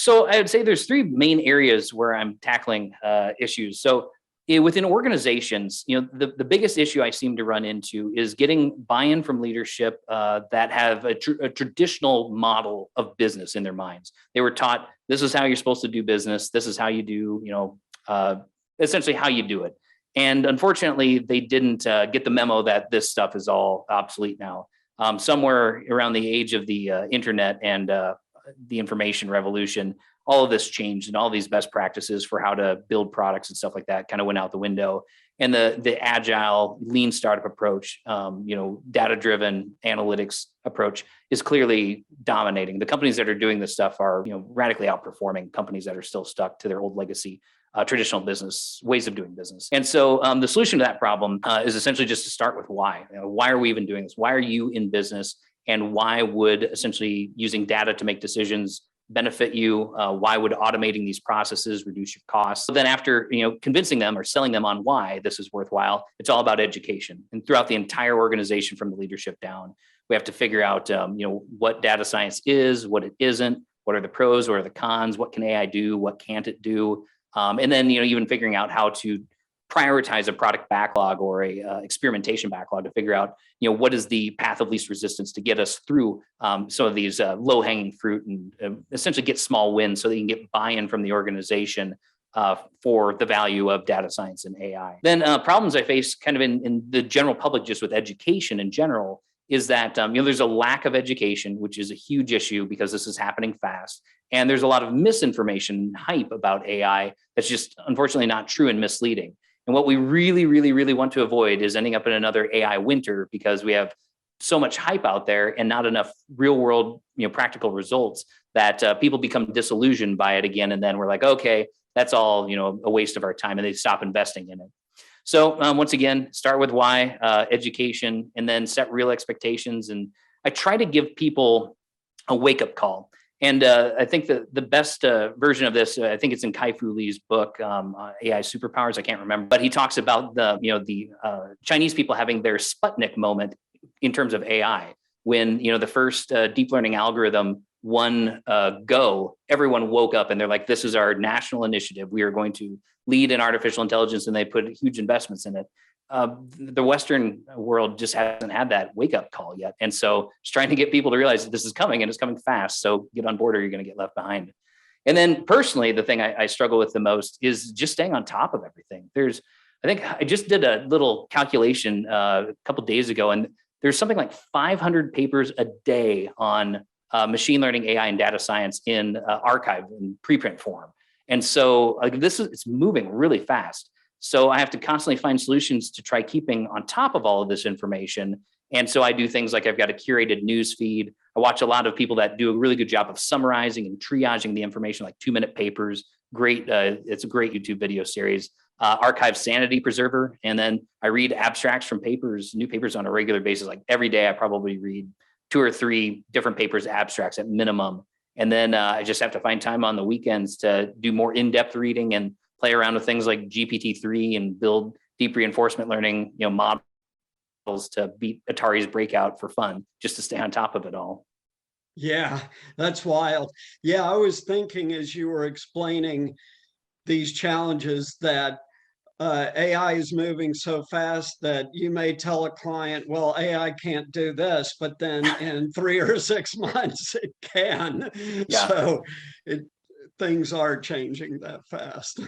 So I would say there's three main areas where I'm tackling issues. So within organizations, the biggest issue I seem to run into is getting buy-in from leadership that have a traditional model of business in their minds. They were taught this is how you're supposed to do business. This is how you do, essentially how you do it. And unfortunately, they didn't get the memo that this stuff is all obsolete now. Somewhere around the age of the internet and the information revolution, all of this changed, and all these best practices for how to build products and stuff like that kind of went out the window. And the agile, lean startup approach, data-driven analytics approach is clearly dominating. The companies that are doing this stuff are, radically outperforming companies that are still stuck to their old legacy traditional business ways of doing business. And so the solution to that problem is essentially just to start with why. Why are we even doing this? Why are you in business? And why would essentially using data to make decisions benefit you? Why would automating these processes reduce your costs? So then after convincing them or selling them on why this is worthwhile, it's all about education. And throughout the entire organization from the leadership down, we have to figure out what data science is, what it isn't, what are the pros, what are the cons, what can AI do, what can't it do? And then even figuring out how to prioritize a product backlog or a experimentation backlog to figure out what is the path of least resistance to get us through some of these low-hanging fruit and essentially get small wins so that you can get buy-in from the organization for the value of data science and AI. Then problems I face kind of in the general public just with education in general is that there's a lack of education, which is a huge issue because this is happening fast. And there's a lot of misinformation and hype about AI that's just unfortunately not true and misleading. And what we really, really, really want to avoid is ending up in another AI winter because we have so much hype out there and not enough real world, practical results that people become disillusioned by it again. And then we're like, okay, that's all, a waste of our time, and they stop investing in it. So once again, start with why, education, and then set real expectations. And I try to give people a wake-up call. And I think the best version of this, I think it's in Kai-Fu Lee's book, AI Superpowers. I can't remember, but he talks about the Chinese people having their Sputnik moment in terms of AI. When the first deep learning algorithm won Go, everyone woke up and they're like, "This is our national initiative. We are going to lead in artificial intelligence," and they put huge investments in it. The Western world just hasn't had that wake-up call yet. And so just trying to get people to realize that this is coming and it's coming fast. So get on board or you're going to get left behind. And then personally, the thing I struggle with the most is just staying on top of everything. I think I just did a little calculation a couple of days ago, and there's something like 500 papers a day on machine learning, AI, and data science in archive in preprint form. And so it's moving really fast. So I have to constantly find solutions to try keeping on top of all of this information. And so I do things like I've got a curated news feed. I watch a lot of people that do a really good job of summarizing and triaging the information, like 2-minute papers. Great. It's a great YouTube video series. Archive Sanity Preserver. And then I read abstracts from papers, new papers on a regular basis. Like every day I probably read 2 or 3 different papers, abstracts at minimum. And then I just have to find time on the weekends to do more in-depth reading and play around with things like GPT-3 and build deep reinforcement learning, models to beat Atari's Breakout for fun, just to stay on top of it all. Yeah, that's wild. Yeah, I was thinking as you were explaining these challenges that AI is moving so fast that you may tell a client, well, AI can't do this, but then in 3 or 6 months it can. Yeah. So things are changing that fast.